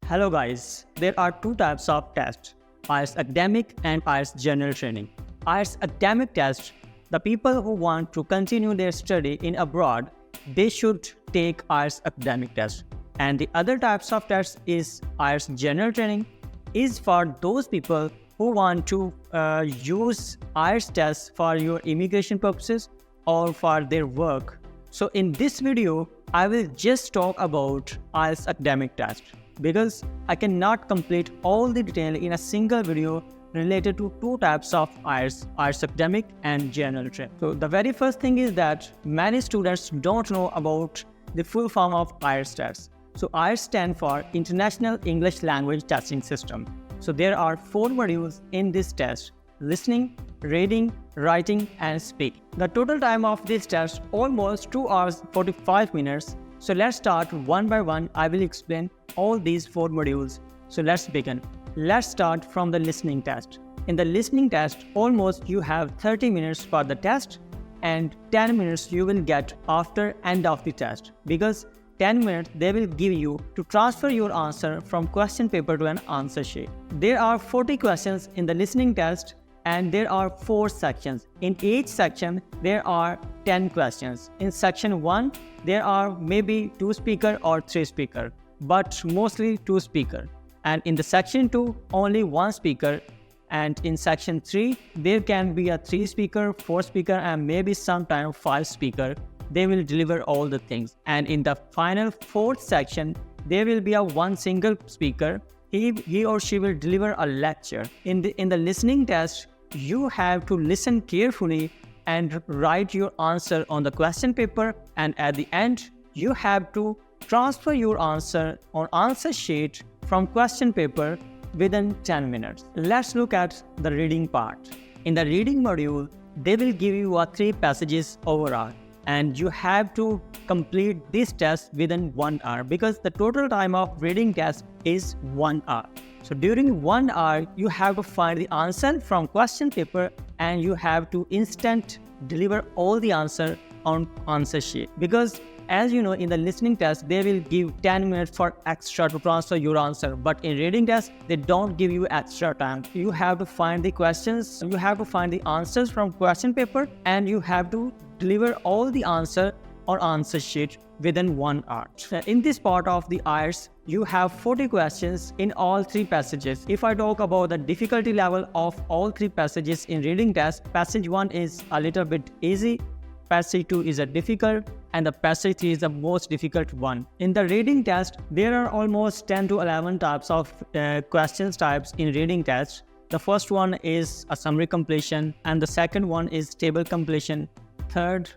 Hello guys, there are two types of tests, IELTS Academic and IELTS General Training. IELTS Academic test, the people who want to continue their study in abroad, they should take IELTS Academic test. And the other types of tests is IELTS General Training, is for those people who want to use IELTS tests for your immigration purposes or for their work. So in this video, I will just talk about IELTS Academic test, because I cannot complete all the detail in a single video related to two types of IELTS Academic and General Training. So the very first thing is that many students don't know about the full form of IELTS test. So IELTS stands for International English Language Testing System. So there are 4 modules in this test: listening, reading, writing and speaking. The total time of this test almost 2 hours 45 minutes. So let's start one by one. I will explain all these 4 modules. So let's begin. Let's start from the listening test. In the listening test, almost you have 30 minutes for the test and 10 minutes you will get after end of the test, because 10 minutes they will give you to transfer your answer from question paper to an answer sheet. There are 40 questions in the listening test and there are 4 sections. In each section, there are 10 questions. In section 1, there are maybe 2 speaker or 3 speaker, but mostly 2 speaker. And in the section 2, only 1 speaker. And in section 3, there can be a 3 speaker, 4 speaker, and maybe sometime 5 speaker. They will deliver all the things. And in the final 4th section, there will be a 1 single speaker. He or she will deliver a lecture. In the listening test, you have to listen carefully and write your answer on the question paper, and at the end you have to transfer your answer on answer sheet from question paper within 10 minutes. Let's look at the reading part. In the reading module, they will give you 3 passages overall, and you have to complete this test within 1 hour, because the total time of reading test is 1 hour. So during 1 hour, you have to find the answer from question paper and you have to instant deliver all the answer on answer sheet. Because as you know, in the listening test, they will give 10 minutes for extra to transfer your answer. But in reading test, they don't give you extra time. You have to find the questions, you have to find the answers from question paper, and you have to deliver all the answer on answer sheet within 1 hour. In this part of the IELTS, you have 40 questions in all 3 passages. If I talk about the difficulty level of all 3 passages in reading test, passage 1 is a little bit easy, passage 2 is a difficult, and the passage 3 is the most difficult one. In the reading test, there are almost 10 to 11 types of questions types in reading test. The first one is a summary completion, and the second one is table completion. Third,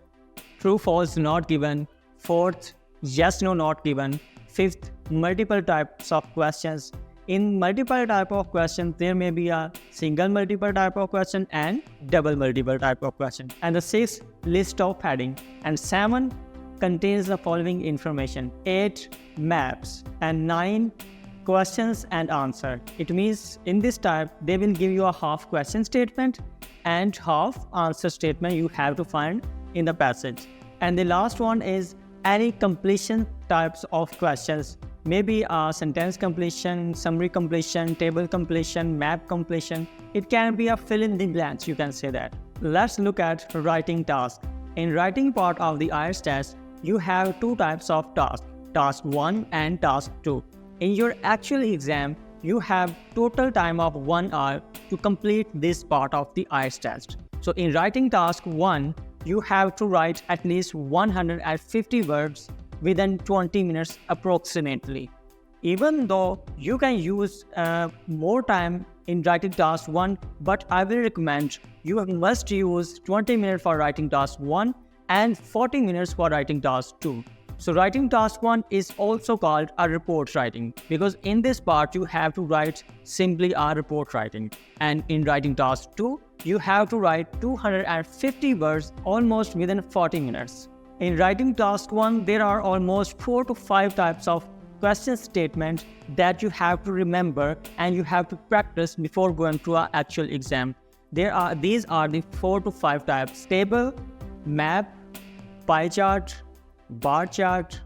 true false not given. Fourth, yes no not given. Fifth, multiple types of questions. In multiple type of questions, there may be a single multiple type of question and double multiple type of question. And the 6th, list of heading. And 7 contains the following information: 8 maps, and 9 questions and answer. It means in this type, they will give you a half question statement and half answer statement you have to find in the passage. And the last one is any completion types of questions. Maybe a sentence completion, summary completion, table completion, map completion. It can be a fill in the blanks, you can say that. Let's look at writing task. In writing part of the IELTS test, you have 2 types of tasks, task 1 and task 2. In your actual exam, you have total time of 1 hour to complete this part of the IELTS test. So in writing task 1, you have to write at least 150 words within 20 minutes approximately. Even though you can use more time in writing task 1, but I will recommend you must use 20 minutes for writing task 1 and 40 minutes for writing task 2. So writing task 1 is also called a report writing, because in this part you have to write simply a report writing. And in writing task 2, you have to write 250 words almost within 40 minutes. In writing task 1, there are almost 4 to 5 types of question statements that you have to remember and you have to practice before going to an actual exam. These are the 4 to 5 types: table, map, pie chart, bar chart,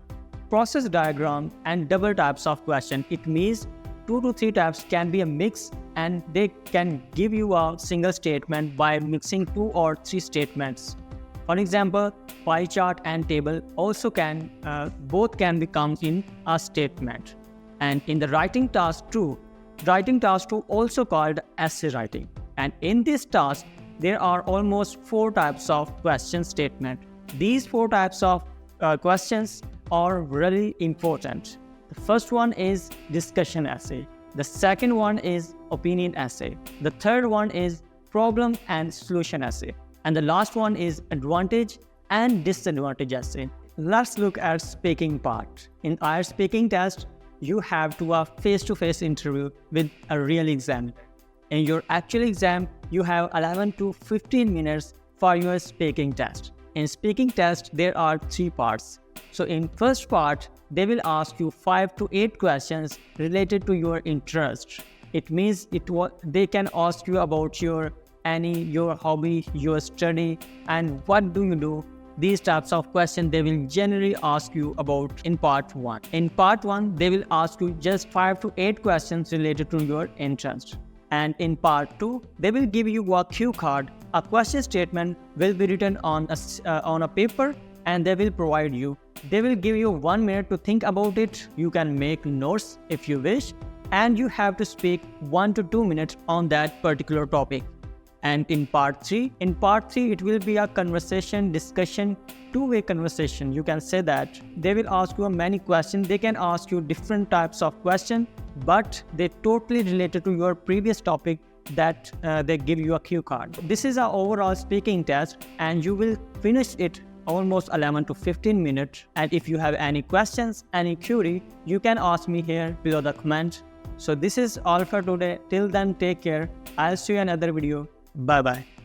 process diagram and double types of question. It means 2 to 3 types can be a mix, and they can give you a single statement by mixing 2 or 3 statements. For example, pie chart and table also both can become in a statement. And in the writing task 2 also called essay writing. And in this task, there are almost 4 types of question statement. These 4 types of questions are really important. The first one is discussion essay. The second one is opinion essay. The third one is problem and solution essay. And the last one is advantage and disadvantage essay. Let's look at speaking part. In IELTS speaking test, you have to have face-to-face interview with a real examiner. In your actual exam, you have 11 to 15 minutes for your speaking test. In speaking test, there are 3 parts. So in first part, they will ask you 5 to 8 questions related to your interest. It means they can ask you about your hobby, your study, and what do you do. These types of questions they will generally ask you about in part 1. In part 1, they will ask you just 5 to 8 questions related to your interest. And in part 2, they will give you a cue card. A question statement will be written on a paper, and they will provide you. They will give you 1 minute to think about it. You can make notes if you wish, and you have to speak 1 to 2 minutes on that particular topic. And in part 3, it will be a discussion, two-way conversation. You can say that. They will ask you many questions. They can ask you different types of questions, but they totally related to your previous topic that they give you a cue card. This is our overall speaking test, and you will finish it almost 11 to 15 minutes. And if you have any questions, any query, you can ask me here below the comment. So this is all for today. Till then, take care. I'll see you in another video. Bye bye.